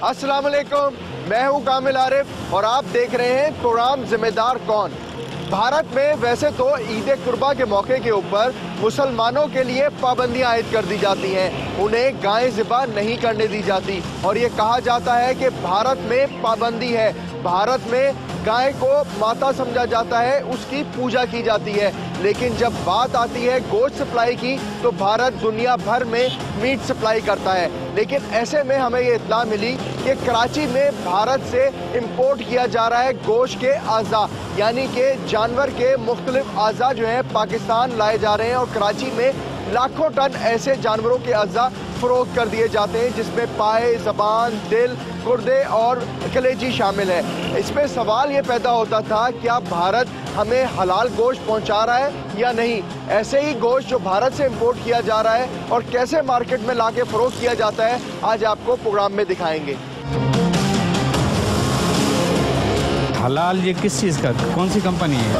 अस्सलाम वालेकुम, मैं हूं कामिल आरिफ और आप देख रहे हैं प्रोग्राम जिम्मेदार कौन। भारत में वैसे तो ईद कुर्बा के मौके के ऊपर मुसलमानों के लिए पाबंदियां आयद कर दी जाती हैं, उन्हें गायें ज़िबा नहीं करने दी जाती और ये कहा जाता है कि भारत में पाबंदी है। भारत में गाय को माता समझा जाता है, उसकी पूजा की जाती है। लेकिन जब बात आती है गोश्त सप्लाई की तो भारत दुनिया भर में मीट सप्लाई करता है। लेकिन ऐसे में हमें ये इत्तला मिली कि कराची में भारत से इंपोर्ट किया जा रहा है गोश्त के आज़ा, यानी कि जानवर के मुख्तलिफ आज़ा जो है पाकिस्तान लाए जा रहे हैं और कराची में लाखों टन ऐसे जानवरों के अज़ा फरोख्त कर दिए जाते हैं, जिसमें पाए, ज़बान, दिल, गुर्दे और कलेजी शामिल है। इसमें सवाल ये पैदा होता था, क्या भारत हमें हलाल गोश्त पहुंचा रहा है या नहीं। ऐसे ही गोश्त जो भारत से इंपोर्ट किया जा रहा है और कैसे मार्केट में लाके फरोख्त किया जाता है, आज आपको प्रोग्राम में दिखाएंगे। हलाल ये किस चीज़ का, कौन सी कंपनी है?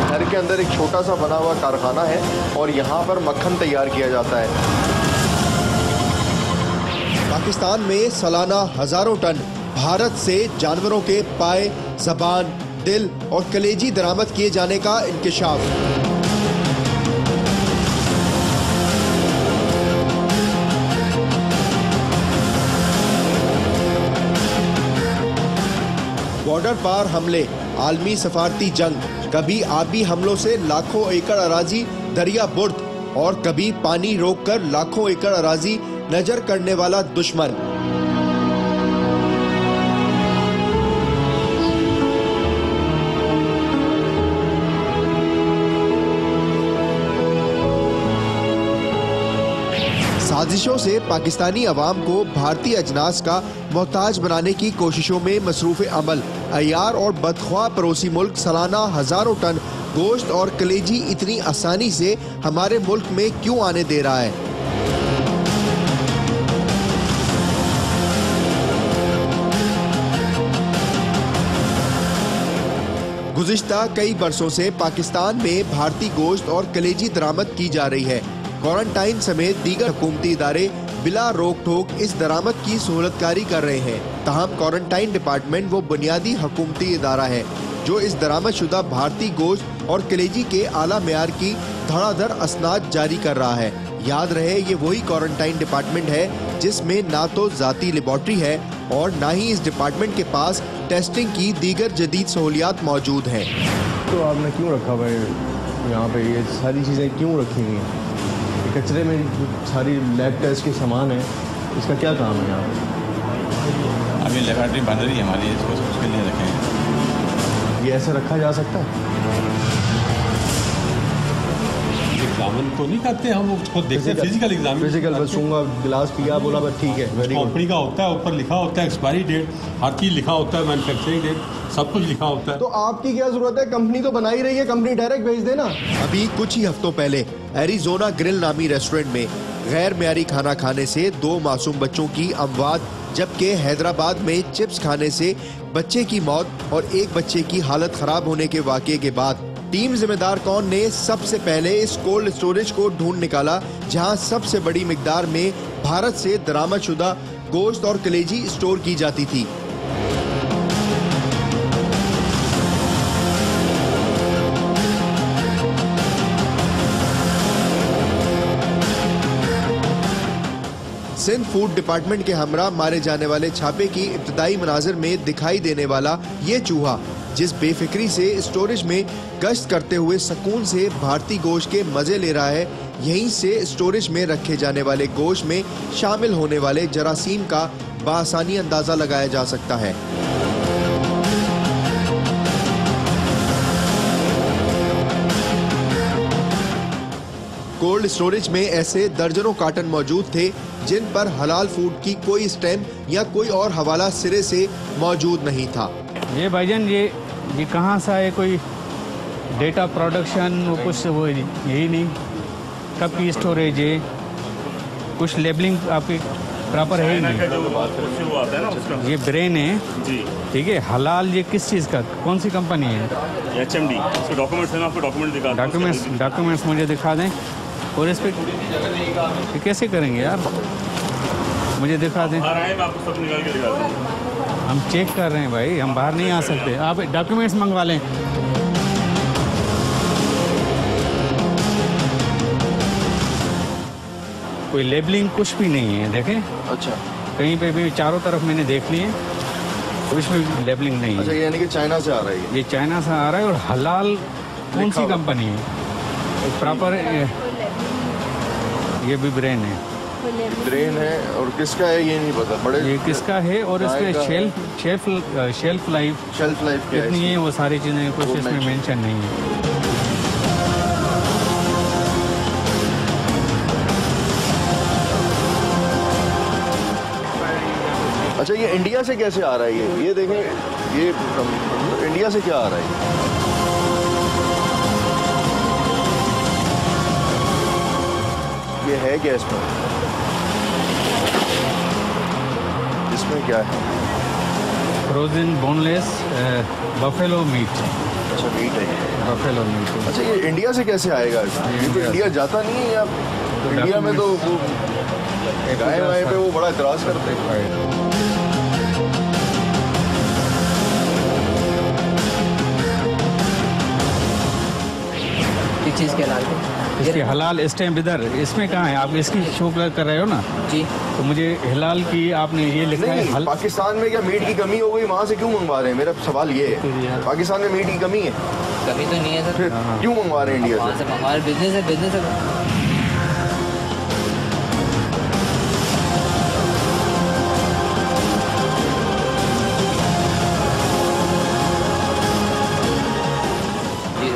घर के अंदर एक छोटा सा बना हुआ कारखाना है और यहाँ पर मक्खन तैयार किया जाता है। पाकिस्तान में सालाना हजारों टन भारत से जानवरों के पाए, ज़बान, दिल और कलेजी दरामद किए जाने का इंकशाफ। बॉर्डर पार हमले, आलमी सफारती जंग, कभी आबी हमलों से लाखों एकड़ अराजी दरिया बुर्द और कभी पानी रोककर लाखों एकड़ अराजी नजर करने वाला दुश्मन। साजिशों से पाकिस्तानी अवाम को भारतीय अजनास का मोहताज बनाने की कोशिशों में मसरूफ़ अमल अयार और बदख्वाह पड़ोसी मुल्क सालाना हजारों टन गोश्त और कलेजी इतनी आसानी से हमारे मुल्क में क्यों आने दे रहा है। गुज़िश्ता कई बरसों से पाकिस्तान में भारतीय गोश्त और कलेजी दरामद की जा रही है। क्वारंटाइन समेत दीगर हुकूमती इदारे बिला रोक टोक इस दरामद की सहूलतकारी कर रहे हैं। ताहम क्वारंटाइन डिपार्टमेंट वो बुनियादी हुकूमती इदारा है जो इस दरामद शुदा भारतीय गोश्त और कलेजी के आला मेयार की धड़ाधड़ असनाद जारी कर रहा है। याद रहे, ये वही क्वारंटाइन डिपार्टमेंट है जिसमें ना तो जाती लेबॉर्ट्री है और ना ही इस डिपार्टमेंट के पास टेस्टिंग की दीगर जदीद सहूलियात मौजूद हैं। तो आपने क्यों रखा हुआ है यहाँ पे, ये सारी चीज़ें क्यों रखी हुई हैं? कचरे में सारी लैब टेस्ट के सामान है, इसका क्या काम है यहाँ पे? अभी लेबॉर्ट्री बन रही है हमारी, इसको उसके लिए रखे हैं। ये ऐसे रखा जा सकता है? एग्जामिन तो नहीं करते हम, उसको देखते हैं फिजिकल एग्जामिन। फिजिकल बस छूंगा, गिलास पिया, बोला बस ठीक है, वेरी गुड। कंपनी का होता है, ऊपर लिखा होता है एक्सपायरी डेट, हर चीज़ लिखा होता है, मैन्युफैक्चरिंग डेट, सब कुछ लिखा होता है। तो आपकी क्या जरूरत है, कंपनी तो बना ही रही है, कंपनी डायरेक्ट भेज देना। अभी कुछ ही हफ्तों पहले एरिजोना ग्रिल नामी रेस्टोरेंट में गैर मेयारी खाना खाने से 2 मासूम बच्चों की अमवात, जबकि हैदराबाद में चिप्स खाने से बच्चे की मौत और एक बच्चे की हालत खराब होने के वाक़ये के बाद टीम जिम्मेदार कौन ने सबसे पहले इस कोल्ड स्टोरेज को ढूंढ निकाला जहां सबसे बड़ी मिकदार में भारत से दरामद शुदा गोश्त और कलेजी स्टोर की जाती थी। सिंध फूड डिपार्टमेंट के हमरा मारे जाने वाले छापे की इब्तदाई मनाजिर में दिखाई देने वाला ये चूहा, जिस बेफिक्री से स्टोरेज में गश्त करते हुए सुकून से भारतीय गोश्त के मजे ले रहा है, यहीं से स्टोरेज में रखे जाने वाले गोश्त में शामिल होने वाले जरासीम का बआसानी अंदाजा लगाया जा सकता है। कोल्ड स्टोरेज में ऐसे दर्जनों कार्टन मौजूद थे जिन पर हलाल फूड की कोई स्टैम्प या कोई और हवाला सिरे से मौजूद नहीं था। ये भाईजान ये कहाँ से है, कोई डेटा प्रोडक्शन वो कुछ वो यही नहीं, कब की स्टोरेज है, कुछ लेबलिंग आपकी प्रॉपर है ही नहीं। ये ब्रेन है जी, ठीक है। हलाल ये किस चीज़ का, कौन सी कंपनी है? HMD। इसके डॉक्यूमेंट्स हैं, आपको डॉक्यूमेंट दिखा डॉक्यूमेंट्स मुझे दिखा दें। और इस पर कैसे करेंगे यार, मुझे दिखा दें। बाहर आए मैं आपको सब निकाल के दिखाता हूँ। हम चेक कर रहे हैं भाई, हम बाहर नहीं आ सकते। आप डॉक्यूमेंट्स मंगवा लें। कोई लेबलिंग कुछ भी नहीं है, देखें। अच्छा कहीं पे भी चारों तरफ मैंने देख लिए, कुछ भी लेबलिंग नहीं अच्छा, है। यानी कि चाइना से आ रहा है ये चाइना से आ रहा है और हलाल कौन लिखा सी हुआ। कंपनी है? प्रॉपर ये भी ब्रेन है। ब्रेन है और किसका है ये नहीं पता। बड़े ये किसका है और इसके का है। शेल्फ लाइफ शेल्फ लाइफ क्या कितनी है है, वो सारी चीज़ें कुछ वो इसमें mention- मेंशन नहीं है। अच्छा, ये इंडिया से कैसे आ रहा है? ये देखें, ये इंडिया से क्या आ रहा है? ये है क्या इसमें? इसमें क्या है? Frozen boneless buffalo meet. अच्छा, मीट है ये। Buffalo meet. अच्छा, ये इंडिया से कैसे आएगा? ये तो इंडिया जाता नहीं है। या इंडिया में तो वो गाय वाय पे वो बड़ा इतराज करते हैं। किस चीज़ के हलाल थे? इसकी हलाल स्टैम्प इधर इसमें कहाँ है? आप इसकी शो कर रहे हो ना, जी। तो मुझे हिलाल की आपने ये लिखा है नहीं, पाकिस्तान में क्या मीट की कमी हो गई? वहाँ से क्यों मंगवा रहे हैं? मेरा सवाल ये है, पाकिस्तान में मीट की कमी है, कमी तो नहीं है सर। फिर क्यों मंगवा रहे हैं इंडिया वहाँ से? से हमारा बिजनेस है, बिजनेस है।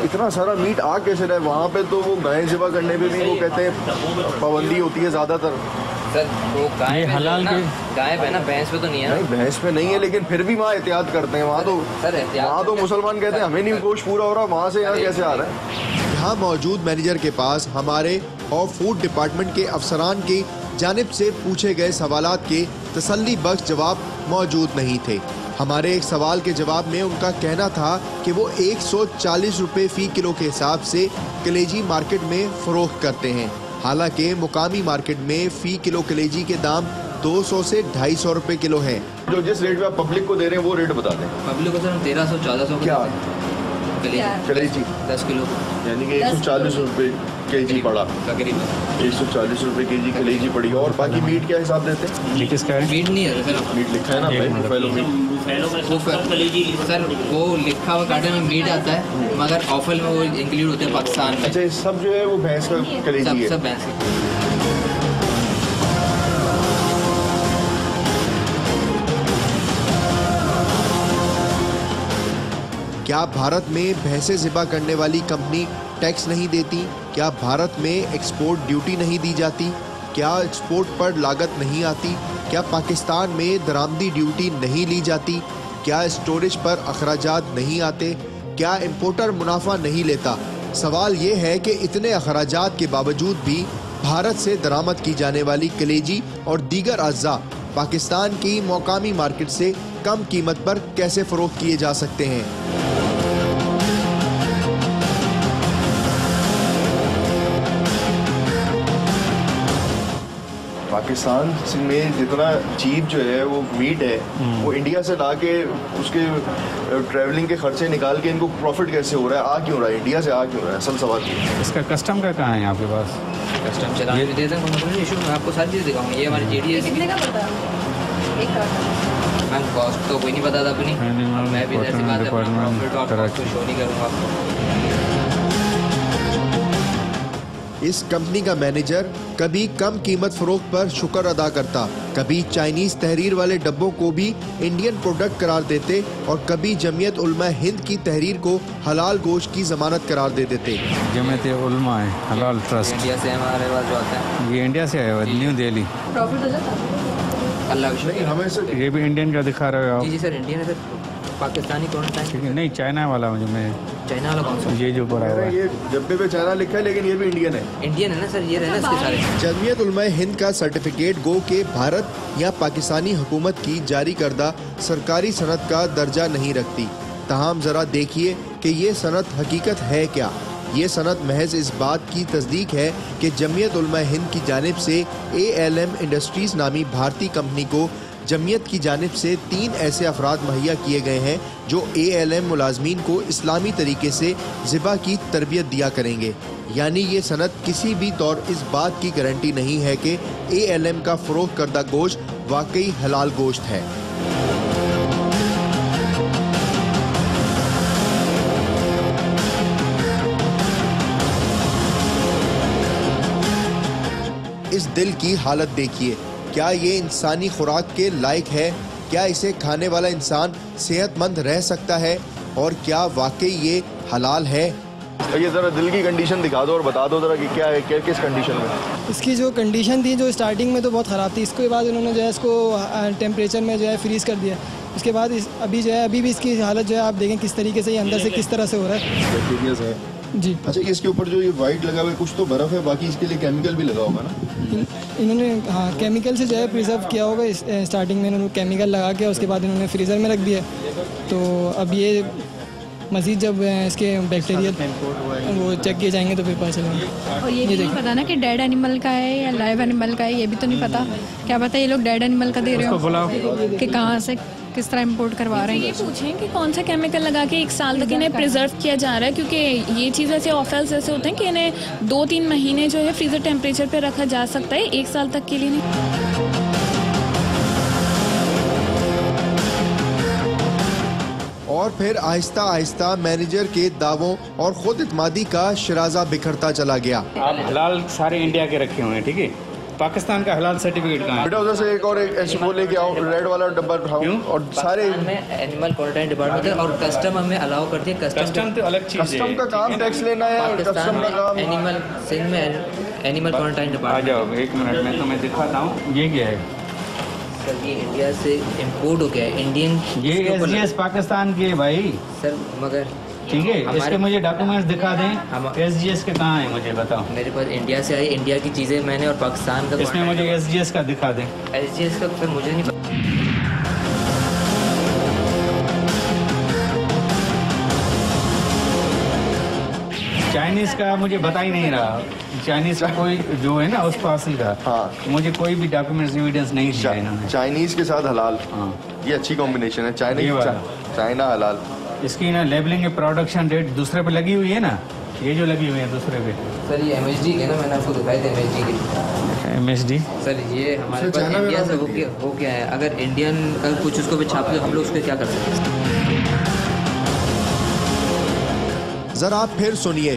इतना सारा मीट आ कैसे रहा है? वहाँ पे तो वो गाय ज़िबा करने पे भी वो कहते हैं पाबंदी होती है ज़्यादातर। सर वो गाय ये पे हलाल जो है के- ना, गाय पे ना, भैंस पे तो नहीं है नहीं, ना भैंस पे नहीं है, लेकिन फिर भी वहाँ एहतियात करते हैं। वहाँ तो सर, एहतियात वहाँ तो करते हैं। मुसलमान कहते हैं हमें नहीं गोश्त पूरा हो रहा, वहाँ से यहाँ कैसे आ रहा है? यहाँ मौजूद मैनेजर के पास हमारे और फूड डिपार्टमेंट के अफसरान की जानिब से पूछे गए सवालात के तसल्ली बख्श जवाब मौजूद नहीं थे। हमारे एक सवाल के जवाब में उनका कहना था कि वो 140 रुपए फी किलो के हिसाब से कलेजी मार्केट में फरोख्त करते हैं। हालांकि मुकामी मार्केट में फी किलो कलेजी के दाम 200 से 250 रुपए किलो है। जो जिस रेट पे आप पब्लिक को दे रहे हैं वो रेट बता दें। पब्लिक को सर हम 1300-1400 क्या? कलेजी 10 किलो यानी कि 140 रुपए केजी पड़ा, का करीब 140 रुपए केजी कलेजी पड़ी। और बाकी मीट क्या हिसाब देते हैं? ये किसका है? मीट नहीं है सर। मीट लिखा है ना भाई, बुफेलो मीट। सर वो लिखा हुआ कार्टन में मीट आता है, मगर ऑफर में वो इंक्लूड होते हैं पाकिस्तान में। अच्छा, ये सब जो है वो भैंस का कलेजी है। सब भैंस के। क्या भारत में भैंसे ज़िबा करने वाली कंपनी टैक्स नहीं देती? क्या भारत में एक्सपोर्ट ड्यूटी नहीं दी जाती? क्या एक्सपोर्ट पर लागत नहीं आती? क्या पाकिस्तान में दरामदी ड्यूटी नहीं ली जाती? क्या स्टोरेज पर अखराजात नहीं आते? क्या इंपोर्टर मुनाफा नहीं लेता? सवाल ये है कि इतने अखराजात के बावजूद भी भारत से दरामद की जाने वाली कलेजी और दीगर अज्जा पाकिस्तान की मौकामी मार्केट से कम कीमत पर कैसे फरोख्त किए जा सकते हैं? पाकिस्तान में जितना चीप जो है वो मीट है, वो इंडिया से ला के उसके ट्रैवलिंग के खर्चे निकाल के इनको प्रॉफिट कैसे हो रहा है? आ क्यों रहा है? इंडिया से आ क्यों रहा है? असल सवाल ये है। इसका कस्टम का कहाँ है आपके पास? कस्टम चला भी दे दें, कोई इशू। मैं आपको सारी चीज़ दिखाऊंगा। ये हमारी जीडीएस की। कितने का पता? एक कार्टन। मैम कॉस्ट तो कोई नहीं पता था अपनी। Animal मैं भी ऐसी बात है, Department प्रॉफिट और कॉस्ट को शो नहीं करूँगा आपको। इस कंपनी का मैनेजर कभी कम कीमत फरोख्त पर शुक्र अदा करता, कभी चाइनीज तहरीर वाले डब्बों को भी इंडियन प्रोडक्ट करार देते और कभी जमीयत उलमा हिंद की तहरीर को हलाल गोश्त की जमानत करार दे देते। जमीयत उलमा है हलाल ट्रस्ट, इंडिया से हमारे पास जो आता है, ये इंडिया से आया हुआ है, न्यू दिल्ली। प्रॉफिट हो जाता है? अल्लाह का शुक्र। हमें से ये भी इंडियन का दिखा रहे हो जी आप? जी सर, इंडियन है सर। पाकिस्तानी कौन सा ठीक है? है, नहीं चाइना वाला मुझे मैं चाइना वाला कौन सा? ये जो पड़ा हुआ है ये डब्बे पे चाइना लिखा है, लेकिन ये भी इंडियन है। इंडियन है ना सर, ये रहना इसके सारे। जमीयत उलमा हिंद का सर्टिफिकेट गो के भारत या पाकिस्तानी हुकूमत की जारी करदा सरकारी सनद का दर्जा नहीं रखती। ताहम जरा देखिए कि ये सनद हकीकत है क्या। ये सनद महज इस बात की तस्दीक है कि जमीयत उलमा हिंद की जानिब से ALM इंडस्ट्रीज नामी भारतीय कंपनी को जमीयत की जानिब से 3 ऐसे अफराद मुहैया किए गए हैं जो ALM मुलाजमीन को इस्लामी तरीके से ज़िबा की तरबियत दिया करेंगे। यानी ये सनद किसी भी तौर इस बात की गारंटी नहीं है कि ALM का फ़रोख्त करदा गोश्त वाकई हलाल गोश्त है। इस दिल की हालत देखिए, क्या ये इंसानी खुराक के लायक है? क्या इसे खाने वाला इंसान सेहतमंद रह सकता है? और क्या वाकई ये हलाल है? ये ज़रा दिल की कंडीशन दिखा दो और बता दो ज़रा कि क्या है, क्या किस कंडीशन में? इसकी जो कंडीशन थी, जो स्टार्टिंग में तो बहुत ख़राब थी, इसके बाद उन्होंने जो है इसको टेम्परेचर में जो है फ्रीज़ कर दिया। उसके बाद अभी जो है अभी भी इसकी हालत जो है आप देखें किस तरीके से ये अंदर से किस तरह से हो रहा है जी। अच्छा, इसके ऊपर जो ये वाइट लगा हुआ है कुछ तो बर्फ़ है, बाकी इसके लिए केमिकल भी लगा होगा ना? इन्होंने हाँ केमिकल से जो है प्रिजर्व किया होगा। स्टार्टिंग में इन्होंने केमिकल लगा के उसके बाद इन्होंने फ्रीज़र में रख दिया। तो अब ये मज़ीद जब इसके बैक्टीरियल वो चेक किए जाएंगे तो फिर पता चलेगा। और ये भी नहीं पता ना कि डेड एनिमल का है या लाइव एनिमल का है, ये भी तो नहीं पता। क्या पता ये लोग डेड एनिमल का दे रहे हो कि कहाँ से किस तरह इंपोर्ट करवा रहे हैं। ये पूछें कि कौन सा केमिकल लगा के 1 साल तक इन्हें प्रिजर्व किया जा रहा है, क्योंकि ये चीज़ ऐसे ऑफेल्स ऐसे होते हैं कि इन्हें 2-3 महीने जो है फ्रीज़र टेम्परेचर पे रखा जा सकता है, 1 साल तक के लिए नहीं। और फिर आहिस्ता आहिस्ता मैनेजर के दावों और खुद इत्मादी का शराजा बिखरता चला गया। आप हलाल सारे इंडिया के रखे हुए हैं, ठीक है? पाकिस्तान का हलाल सर्टिफिकेट कहाँ है? बेटा उधर से एक और एक ऐसे वो लेके आओ, रेड वाला डब्बा उठाओ। और सारे में एनिमल क्वारंटाइन डिपार्टमेंट है और कस्टम हमें अलाउ करती है। कस्टम तो अलग चीज़ है। कस्टम का काम टैक्स लेना है, कस्टम का काम एनिमल सिंध में एनिमल क्वारंटाइन आ डिपार्टमेंट। जाओ 1 मिनट में तो मैं दिखाता हूँ। ये क्या है? सर ये इंडिया से इम्पोर्ट हो गया है, इंडियन ये SGS पाकिस्तान के भाई सर, मगर ठीक है, इसके मुझे डॉक्यूमेंट्स दिखा दें। SGS के कहाँ है मुझे बताओ। मेरे पास इंडिया से आई, इंडिया की चीज़ें मैंने और पाकिस्तान का इसमें मुझे SGS का दिखा दें। SGS का फिर मुझे नहीं पता। चाइनीज़ का मुझे बता ही नहीं रहा। चाइनीज़ का कोई जो है ना उस पासिल का, हाँ। मुझे कोई भी डॉक्यूमेंट्स एविडेंस नहीं दिया इन्होंने। चाइनीज के साथ हलाल, हाँ। ये अच्छी कॉम्बिनेशन है। चाइना हलाल। इसकी ना लेबलिंग की प्रोडक्शन डेट दूसरे पे लगी हुई है ना, ये जो लगी हुई है दूसरे पे। सर ये MHD के ना, मैंने आपको दिखाई थे MHD के। MHD सर ये हमारे पास इंडिया से हो क्या है, अगर इंडियन का कुछ उसको भी छाप दे हम लोग उसको क्या कर सकते हैं? जरा फिर सुनिए।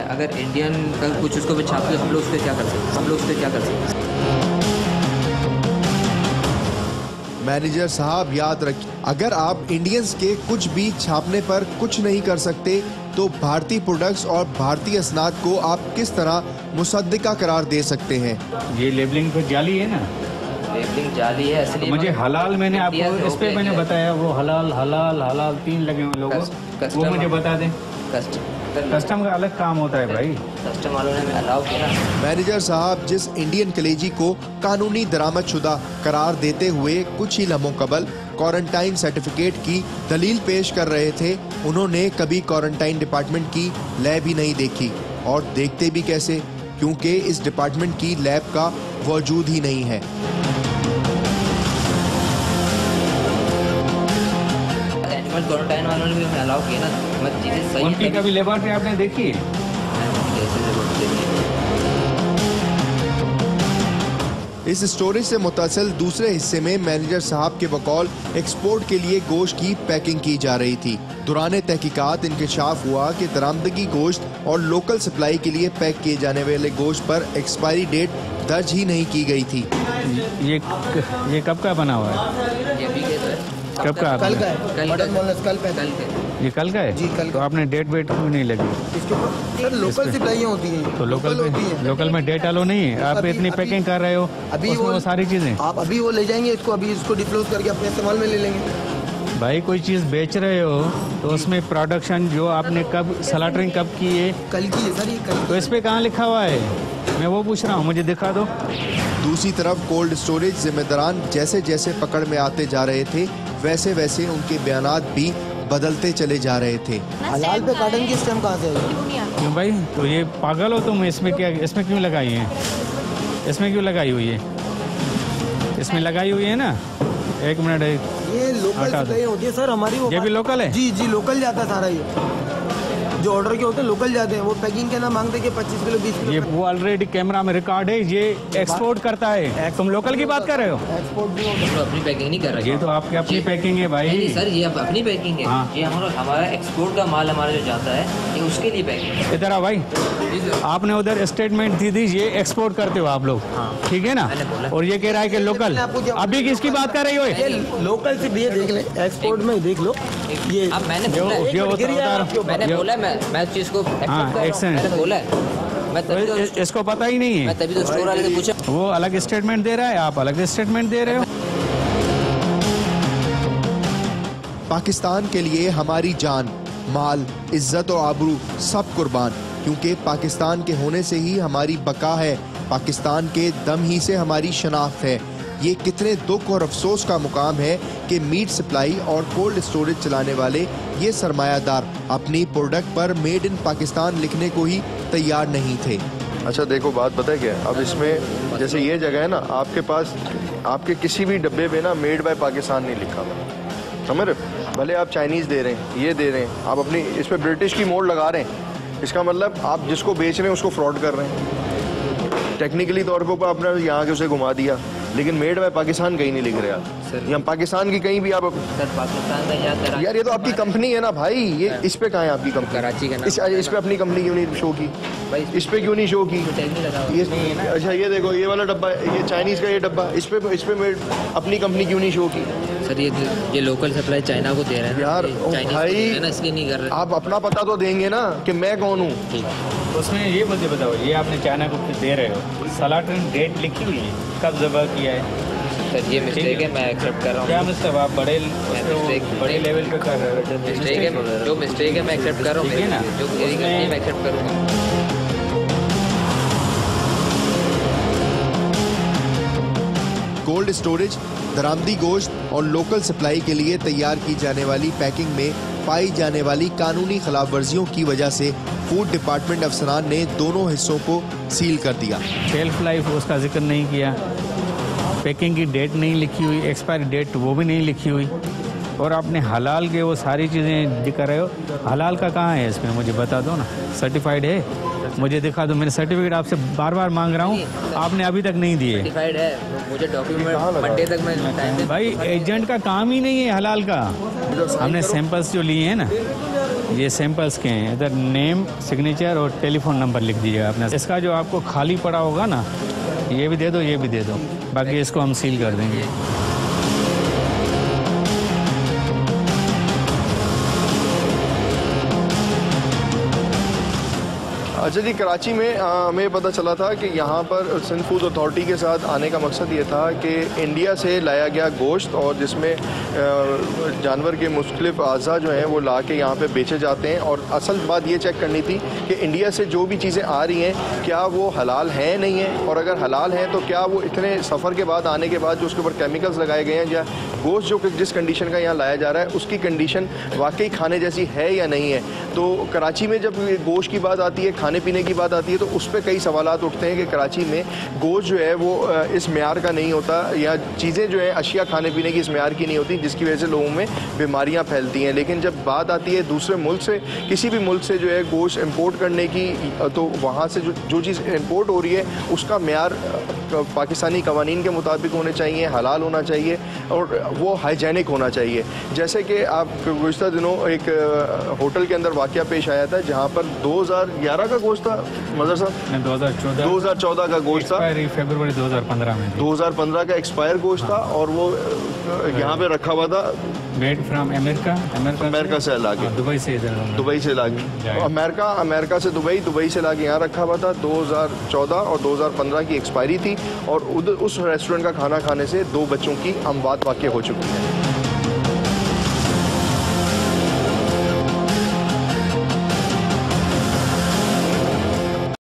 अगर इंडियन का कुछ उसको भी छाप दे हम लोग उसको क्या कर सकते हैं? हम लोग उसको क्या कर सकते हैं? मैनेजर साहब याद रखिए, अगर आप इंडियंस के कुछ भी छापने पर कुछ नहीं कर सकते तो भारतीय प्रोडक्ट्स और भारतीय असनाद को आप किस तरह मुसद्दिका करार दे सकते हैं? ये लेबलिंग तो जाली है ना? लेबलिंग जाली है असली। मुझे हलाल मैंने आपको इस पे मैंने बताया, वो हलाल हलाल हलाल 3 लगे हुए लोगों, वो मुझे बता दें। कस्टम का अलग काम होता है भाई, कस्टम वालों ने अलाउ किया। मैनेजर साहब जिस इंडियन कलेजी को कानूनी दरामदशुदा करार देते हुए कुछ ही लम्हों कबल क्वारंटाइन सर्टिफिकेट की दलील पेश कर रहे थे, उन्होंने कभी क्वारंटाइन डिपार्टमेंट की लैब ही नहीं देखी। और देखते भी कैसे, क्योंकि इस डिपार्टमेंट की लैब का वजूद ही नहीं है। क्वारंटाइन वालों ने भी हमें अलाउ किया ना, मत चीज़ें सही। उनकी कभी लेबोरेटरी आपने देखी? इस स्टोरेज से मुतासिल दूसरे हिस्से में मैनेजर साहब के बकौल एक्सपोर्ट के लिए गोश्त की पैकिंग की जा रही थी। दौरान तहकीकात इंकशाफ हुआ कि दरामदगी गोश्त और लोकल सप्लाई के लिए पैक किए जाने वाले गोश्त पर एक्सपायरी डेट दर्ज ही नहीं की गई थी। ये कब का बना हुआ है? ये भी कब का? कल का है। ये कल का है जी? कल। तो आपने डेट वेट क्यों नहीं लगी? सर लोकल सप्लाइयाँ होती हैं, तो लोकल में डेट अलो नहीं है। आप इतनी पैकिंग कर रहे हो अभी वो सारी चीजें आप अभी वो ले जाएंगे इसको, अभी इसको डिफ्लोज करके अपने इस्तेमाल में ले लेंगे। भाई कोई चीज़ बेच रहे हो तो उसमें प्रोडक्शन जो आपने कब स्लॉटरिंग कब की है? कल की है सर, ये कल। तो इस पे कहाँ लिखा हुआ है? मैं वो पूछ रहा हूँ, मुझे दिखा दो। दूसरी तरफ कोल्ड स्टोरेज जिम्मेदारान जैसे जैसे पकड़ में आते जा रहे थे, वैसे वैसे उनके बयानात भी बदलते चले जा रहे थे। हलाल पे काटन की स्टैम्प कहाँ से आई? क्यों भाई, तो ये पागल हो तुम? इसमें क्यों लगाई है? इसमें क्यों लगाई हुई है? इसमें लगाई हुई है ना। एक मिनट, ये लोकल सप्लाई होती है सर हमारी। ये भी लोकल है? जी जी लोकल जाता है सारा। ये जो ऑर्डर के होते हैं लोकल जाते हैं। वो पैकिंग के ना मांगते कि 25 किलो 20 किलो। ये वो ऑलरेडी कैमरा में रिकॉर्ड है। ये एक्सपोर्ट करता है। तुम लोकल की बात कर रहे हो? एक्सपोर्ट भी होता तो अपनी पैकिंग नहीं कर रहे। ये तो आपकी अपनी पैकिंग है भाई। नहीं सर, ये अपनी पैकिंग है। हाँ। ये हमारा एक्सपोर्ट का माल हमारा जो जाता है ये उसके लिए पैकिंग है। इधर आ भाई, आपने उधर स्टेटमेंट दी थी, ये एक्सपोर्ट करते हो आप लोग, ठीक है ना? और ये कह रहा है कि लोकल। अभी किसकी बात कर रही हो? लोकल से ये देख ले, एक्सपोर्ट में देख लो। ये अब मैंने बोला मैं उस चीज को मैंने बोला है। मैं इसको पता ही नहीं है। मैं तभी तो स्टोर वाले से पूछा। वो अलग स्टेटमेंट दे रहा है, आप अलग स्टेटमेंट दे रहे हो। पाकिस्तान के लिए हमारी जान, माल, इज्जत और आबरू सब कुर्बान, क्योंकि पाकिस्तान के होने से ही हमारी बका है, पाकिस्तान के दम ही से हमारी शनाख्त है। ये कितने दुख और अफसोस का मुकाम है कि मीट सप्लाई और कोल्ड स्टोरेज चलाने वाले ये सरमायादार अपनी प्रोडक्ट पर मेड इन पाकिस्तान लिखने को ही तैयार नहीं थे। अच्छा देखो, बात पता है क्या, अब इसमें जैसे ये जगह है ना, आपके पास आपके किसी भी डब्बे पे ना मेड बाय पाकिस्तान नहीं लिखा हुआ, समझ रहे? भले आप चाइनीज़ दे रहे हैं, ये दे रहे हैं, आप अपनी इस पर ब्रिटिश की मोड़ लगा रहे हैं, इसका मतलब आप जिसको बेच रहे हैं उसको फ्रॉड कर रहे हैं। टेक्निकली तौर पर आपने यहाँ के उसे घुमा दिया, लेकिन मेड बाय पाकिस्तान कहीं नहीं लिख रहे आप। या पाकिस्तान की कहीं भी आप सर पाकिस्तान का यार ये तो आपकी कंपनी है ना भाई, ये इस पे कहाँ है आपकी कंपनी? कराची का इस पे अपनी कंपनी क्यों नहीं शो की? इस पे क्यों नहीं शो की? ये अच्छा ये देखो, ये वाला डब्बा, ये चाइनीज का ये डब्बा, इस पे मेड अपनी कंपनी क्यों नहीं शो की? सर ये लोकल सप्लाई चाइना को दे रहे हैं यार भाई, इसलिए नहीं कर रहे। आप अपना पता तो देंगे ना कि मैं कौन हूँ। उसमें ये मुझे बताओ, ये आपने चाइना को दे रहे हो, सलाटन डेट लिखी हुई है, कब ज़बह किया है? सर ये मिस्टेक है, मैं एक्सेप्ट कर रहा हूँ। क्या मिस्टेक? आप बड़े लेवल पे कर रहे हो। मिस्टेक है, जो मिस्टेक है मैं एक्सेप्ट कर रहा हूँ। ठीक है ना? जो मैं एक्सेप्ट करूँगा। कोल्ड स्टोरेज, दरामदी गोश्त और लोकल सप्लाई के लिए तैयार की जाने वाली पैकिंग में पाई जाने वाली कानूनी खिलाफ वर्जियों की वजह से फूड डिपार्टमेंट अफसरान ने दोनों हिस्सों को सील कर दिया। शेल्फ लाइफ उसका जिक्र नहीं किया, पैकिंग की डेट नहीं लिखी हुई, एक्सपायरी डेट वो भी नहीं लिखी हुई, और आपने हलाल के वो सारी चीज़ें दिखा रहे हो। हलाल का कहाँ है इसमें? मुझे बता दो ना, सर्टिफाइड है? मुझे दिखा दो, मैंने सर्टिफिकेट आपसे बार बार मांग रहा हूँ, आपने अभी तक नहीं दिए। सर्टिफाइड है, मुझे डॉक्यूमेंट मंडे तक मैं भाई एजेंट का काम ही नहीं है हलाल का। हमने सैंपल्स जो लिए हैं ना, ये सैंपल्स के हैं, इधर नेम, सिग्नेचर और टेलीफोन नंबर लिख दीजिएगा अपना। इसका जो आपको खाली पड़ा होगा ना, ये भी दे दो, ये भी दे दो, बाकी इसको हम सील कर देंगे। अच्छा जी, कराची में हमें पता चला था कि यहाँ पर सिंध फूड अथॉरिटी के साथ आने का मकसद ये था कि इंडिया से लाया गया गोश्त, और जिसमें जानवर के मुख्तलिफ अज़ा जो हैं वो ला के यहाँ पर बेचे जाते हैं, और असल बात ये चेक करनी थी कि इंडिया से जो भी चीज़ें आ रही हैं क्या वो हलाल हैं नहीं हैं, और अगर हलाल हैं तो क्या वो इतने सफ़र के बाद आने के बाद जो उसके ऊपर केमिकल्स लगाए गए हैं, या गोश्त जो जिस कंडीशन का यहाँ लाया जा रहा है उसकी कंडीशन वाकई खाने जैसी है या नहीं है। तो कराची में जब गोश्त की बात आती है, खाने पीने की बात आती है, तो उस पर कई सवालात उठते हैं कि कराची में गोश्त जो है वो इस म्यार का नहीं होता, या चीज़ें जो है अशिया खाने पीने की इस म्यार की नहीं होती, जिसकी वजह से लोगों में बीमारियां फैलती हैं। लेकिन जब बात आती है दूसरे मुल्क से, किसी भी मुल्क से जो है गोश्त इंपोर्ट करने की, तो वहाँ से जो चीज़ इंपोर्ट हो रही है उसका म्यार पाकिस्तानी कवानीन के मुताबिक होने चाहिए, हलाल होना चाहिए, और वो हाइजेनिक होना चाहिए। जैसे कि आप गुज़िश्ता दिनों एक होटल के अंदर वाक़या पेश आया था जहाँ पर 2011 का गोश्त था, मज़र साहब 2014 का गोश्त था, फरवरी 2015 में 2015 का एक्सपायर गोश्त था, और वो यहाँ पे रखा हुआ था मेड फ्रॉम अमेरिका से ला के, दुबई से ला के, अमेरिका से दुबई से ला के यहाँ रखा हुआ था। 2014 और 2015 की एक्सपायरी थी, और उस रेस्टोरेंट का खाना खाने से 2 बच्चों की अमवात वाक़या हो चुकी है।